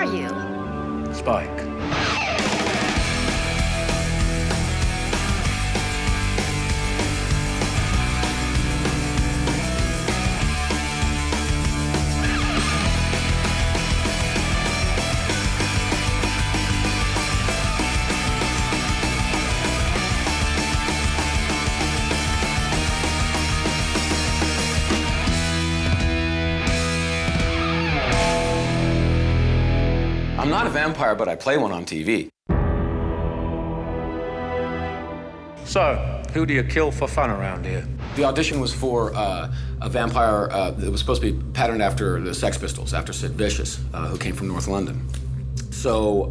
are you? Spike. I'm not a vampire, but I play one on TV. So, who do you kill for fun around here? The audition was for a vampire that was supposed to be patterned after the Sex Pistols, after Sid Vicious, who came from North London. So,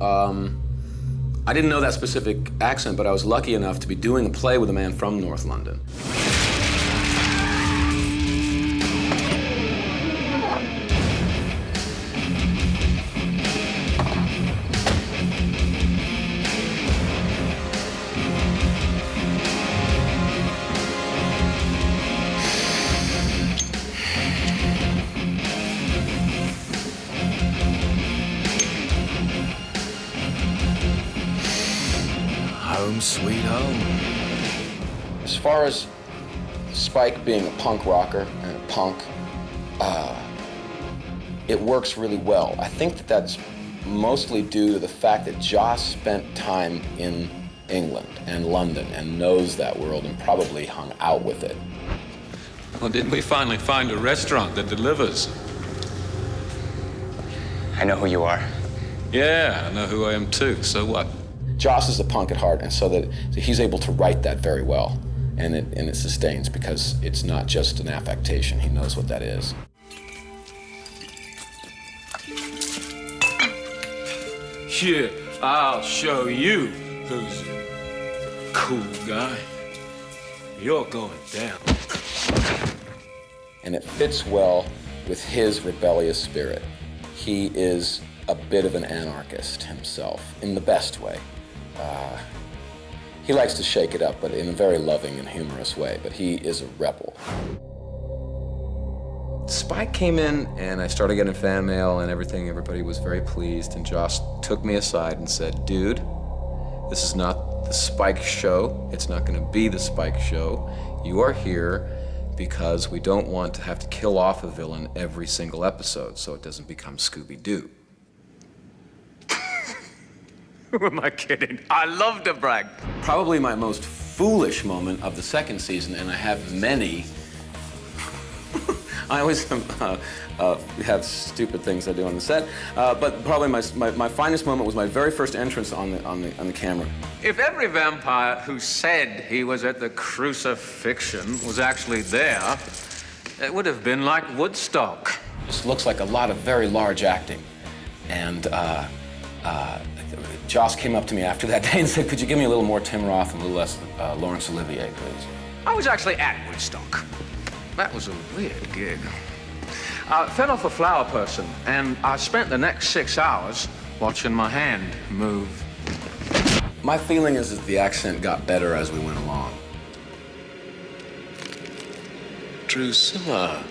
I didn't know that specific accent, but I was lucky enough to be doing a play with a man from North London. Home sweet home. As far as Spike being a punk rocker and a punk, it works really well. I think that that's mostly due to the fact that Joss spent time in England and London and knows that world and probably hung out with it. Well, didn't we finally find a restaurant that delivers? I know who you are. Yeah, I know who I am too, so what? Joss is a punk at heart, and so he's able to write that very well, and it sustains because it's not just an affectation. He knows what that is. Yeah, I'll show you who's a cool guy. You're going down. And it fits well with his rebellious spirit. He is a bit of an anarchist himself, in the best way. He likes to shake it up, but in a very loving and humorous way, but he is a rebel. Spike came in, and I started getting fan mail and everything. Everybody was very pleased, and Joss took me aside and said, dude, this is not the Spike show. It's not gonna be the Spike show. You are here because we don't want to have to kill off a villain every single episode so it doesn't become Scooby-Doo. Who am I kidding? I love to brag. Probably my most foolish moment of the second season, and I have many. I always have stupid things I do on the set, but probably my finest moment was my very first entrance on the camera. If every vampire who said he was at the crucifixion was actually there, it would have been like Woodstock. This looks like a lot of very large acting, and Joss came up to me after that day and said, could you give me a little more Tim Roth and a little less Laurence Olivier, please? I was actually at Woodstock. That was a weird gig. I fed off a flower person, and I spent the next 6 hours watching my hand move. My feeling is that the accent got better as we went along. Drusilla.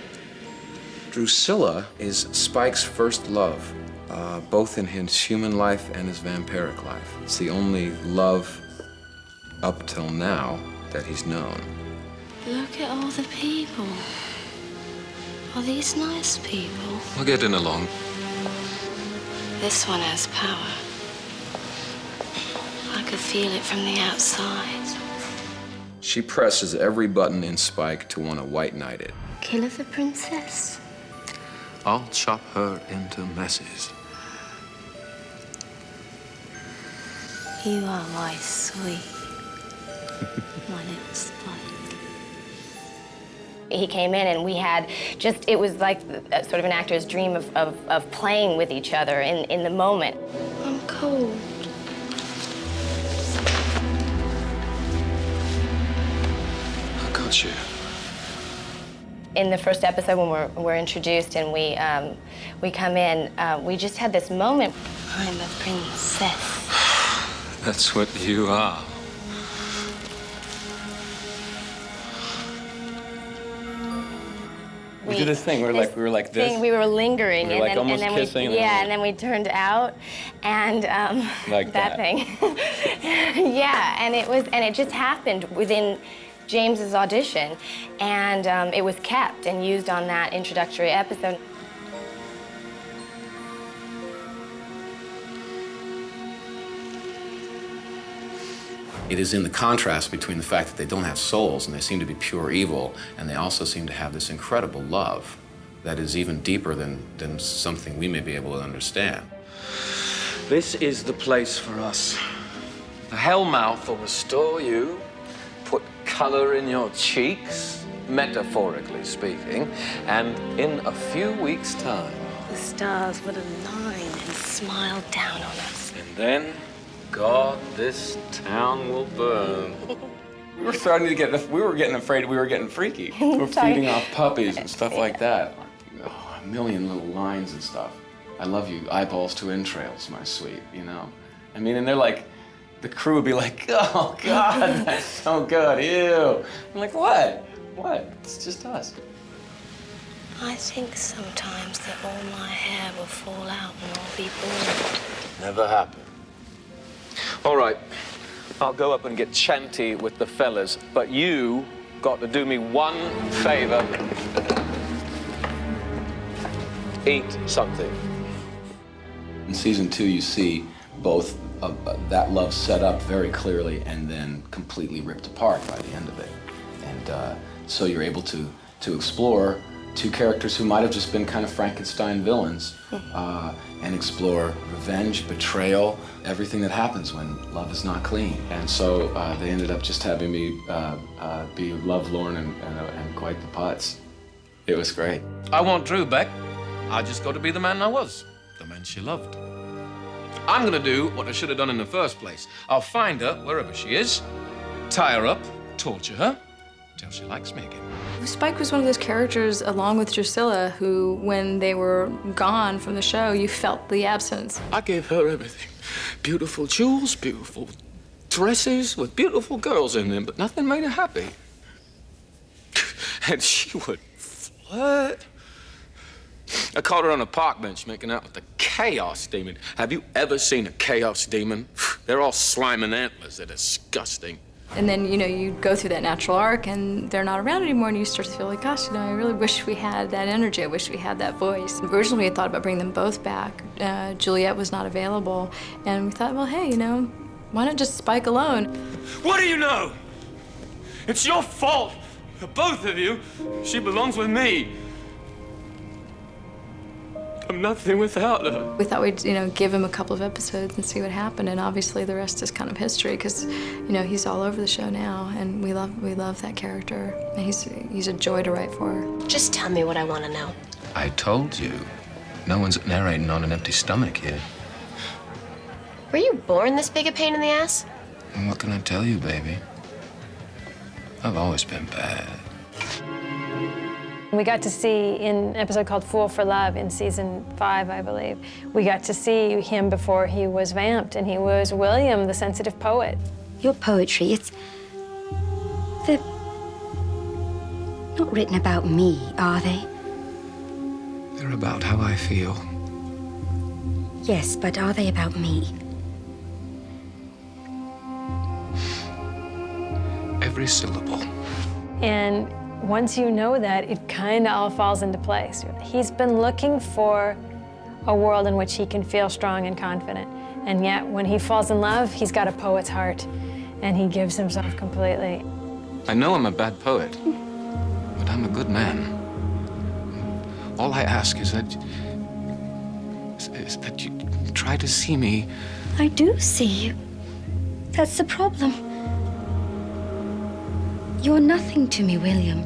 Drusilla is Spike's first love, both in his human life and his vampiric life. It's the only love up till now that he's known. Look at all the people. All these nice people. We're getting along. This one has power. I could feel it from the outside. She presses every button in Spike to want to white knight it. Kill the princess. I'll chop her into messes. You are my sweet, my little Spike. He came in and we had just, it was like sort of an actor's dream of playing with each other in the moment. I'm cold. I got you. In the first episode when we're introduced and we come in, we just had this moment. I'm a princess. That's what you are. We did this thing. We were like this. We were lingering, We were like almost then kissing, and then we turned out, and like that thing. Yeah, and it just happened within James's audition, and it was kept and used on that introductory episode. It is in the contrast between the fact that they don't have souls and they seem to be pure evil, and they also seem to have this incredible love that is even deeper than something we may be able to understand. This is the place for us. The Hellmouth will restore you, put color in your cheeks, metaphorically speaking, and in a few weeks' time. The stars would align and smile down on us. And then, God, this town will burn. We were starting to we were getting afraid we were getting freaky. We're feeding off puppies and stuff like that. Oh, a million little lines and stuff. I love you, eyeballs to entrails, my sweet, you know? I mean, and they're like, the crew would be like, oh, God, that's so good, ew. I'm like, what? What? It's just us. I think sometimes that all my hair will fall out and I'll be bald. Never happened. All right, I'll go up and get chanty with the fellas, but you got to do me one favor. Eat something. In season 2, you see both that love set up very clearly and then completely ripped apart by the end of it. And so you're able to explore two characters who might have just been kind of Frankenstein villains and explore revenge, betrayal, everything that happens when love is not clean. And so they ended up just having me be lovelorn and quite the putz. It was great. I want Drew back. I just got to be the man I was, the man she loved. I'm gonna do what I should have done in the first place. I'll find her wherever she is, tie her up, torture her, till she likes me again. Spike was one of those characters, along with Drusilla, who, when they were gone from the show, you felt the absence. I gave her everything. Beautiful jewels, beautiful dresses with beautiful girls in them, but nothing made her happy. And she would flirt. I caught her on a park bench making out with the Chaos Demon. Have you ever seen a Chaos Demon? They're all slime and antlers. They're disgusting. And then, you know, you go through that natural arc and they're not around anymore and you start to feel like, gosh, you know, I really wish we had that energy. I wish we had that voice. Originally, we had thought about bringing them both back. Juliet was not available. And we thought, well, hey, you know, why not just Spike alone? What do you know? It's your fault, both of you. She belongs with me. I'm nothing without her. We thought we'd, you know, give him a couple of episodes and see what happened, and obviously the rest is kind of history because, you know, he's all over the show now, and we love that character, and he's a joy to write for. Just tell me what I want to know. I told you, no one's narrating on an empty stomach here. Were you born this big a pain in the ass? And what can I tell you, baby? I've always been bad. We got to see in an episode called Fool for Love in season 5, I believe. We got to see him before he was vamped, and he was William, the sensitive poet. Your poetry, they're not written about me, are they? They're about how I feel. Yes, but are they about me? Every syllable. And once you know that, it kind of all falls into place. He's been looking for a world in which he can feel strong and confident. And yet, when he falls in love, he's got a poet's heart, and he gives himself completely. I know I'm a bad poet, but I'm a good man. All I ask is that you try to see me. I do see you. That's the problem. You're nothing to me, William.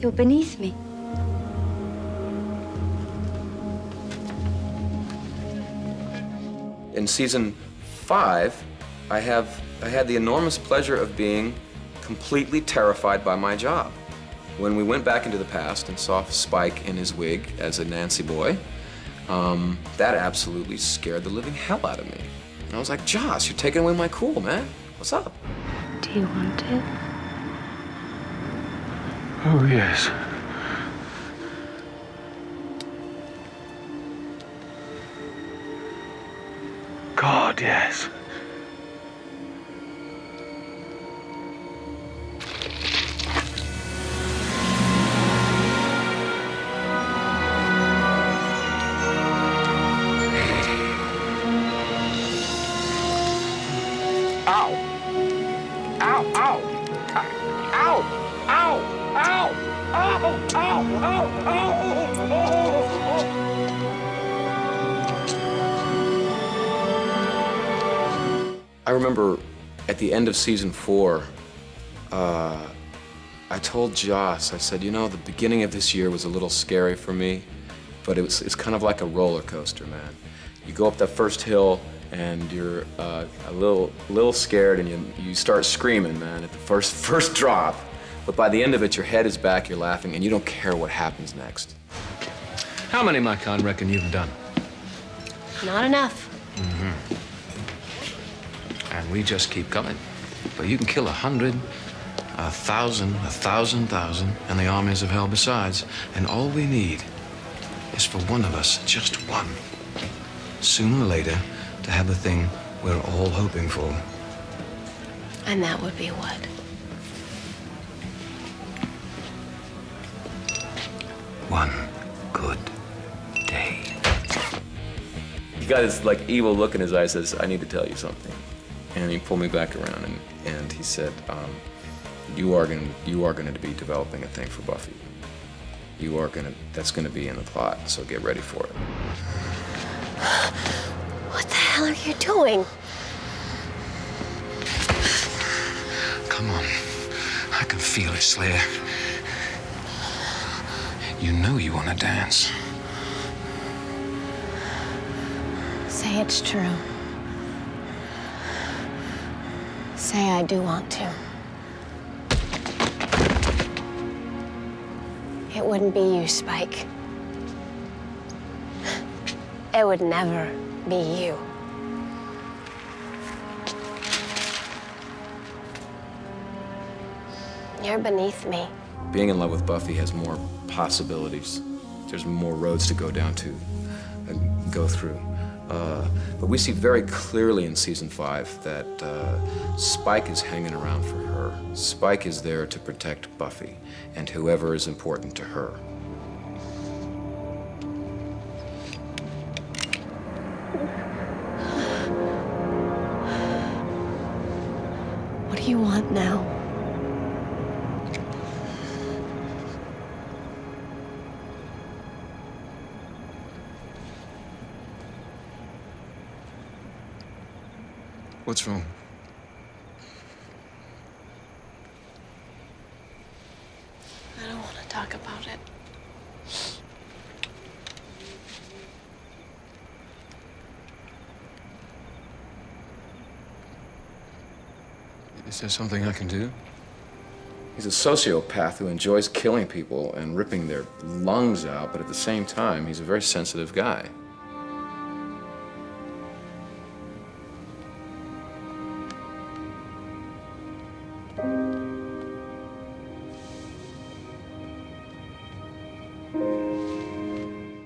You're beneath me. In season 5, I had the enormous pleasure of being completely terrified by my job. When we went back into the past and saw Spike in his wig as a Nancy boy, that absolutely scared the living hell out of me. And I was like, Josh, you're taking away my cool, man. What's up? Do you want it? Oh, yes. God, yes. Ow! Ow! Ow! Ow! Ow! Ow! Ow! Ow! Ow! I remember at the end of season 4, I told Joss, I said, you know, the beginning of this year was a little scary for me, but it's kind of like a roller coaster, man. You go up that first hill and you're a little scared and you start screaming, man, at the first drop. But by the end of it, your head is back, you're laughing, and you don't care what happens next. How many, my con, reckon you've done? Not enough. And we just keep coming. But you can kill 100, 1,000, 1,000,000, and the armies of hell besides. And all we need is for one of us, just one, sooner or later, to have the thing we're all hoping for. And that would be what? One good day. He got this like evil look in his eye, says, I need to tell you something. And he pulled me back around and he said, you are going to be developing a thing for Buffy. That's gonna be in the plot, so get ready for it. What the hell are you doing? Come on. I can feel it, Slayer. You know you want to dance. Say it's true. Say I do want to. It wouldn't be you, Spike. It would never be you. You're beneath me. Being in love with Buffy has more possibilities. There's more roads to go down to, go through. But we see very clearly in season 5 that Spike is hanging around for her. Spike is there to protect Buffy and whoever is important to her. What do you want now? What's wrong? I don't want to talk about it. Is there something I can do? He's a sociopath who enjoys killing people and ripping their lungs out, but at the same time, he's a very sensitive guy.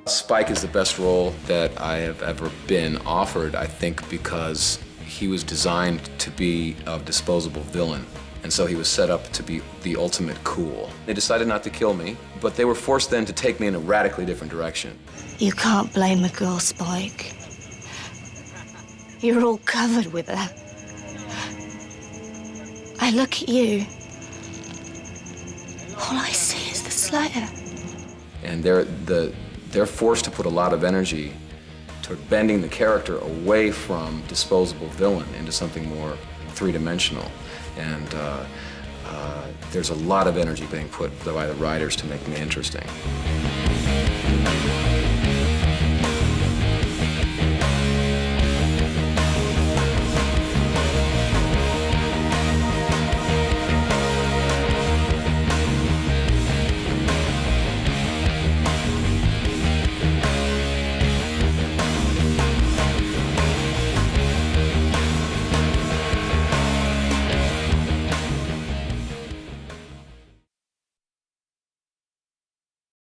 Spike is the best role that I have ever been offered, I think, because he was designed to be a disposable villain. And so he was set up to be the ultimate cool. They decided not to kill me, but they were forced then to take me in a radically different direction. You can't blame a girl, Spike. You're all covered with her. I look at you. All I see is the Slayer. And they're forced to put a lot of energy toward bending the character away from disposable villain into something more three-dimensional. And there's a lot of energy being put by the writers to make me interesting.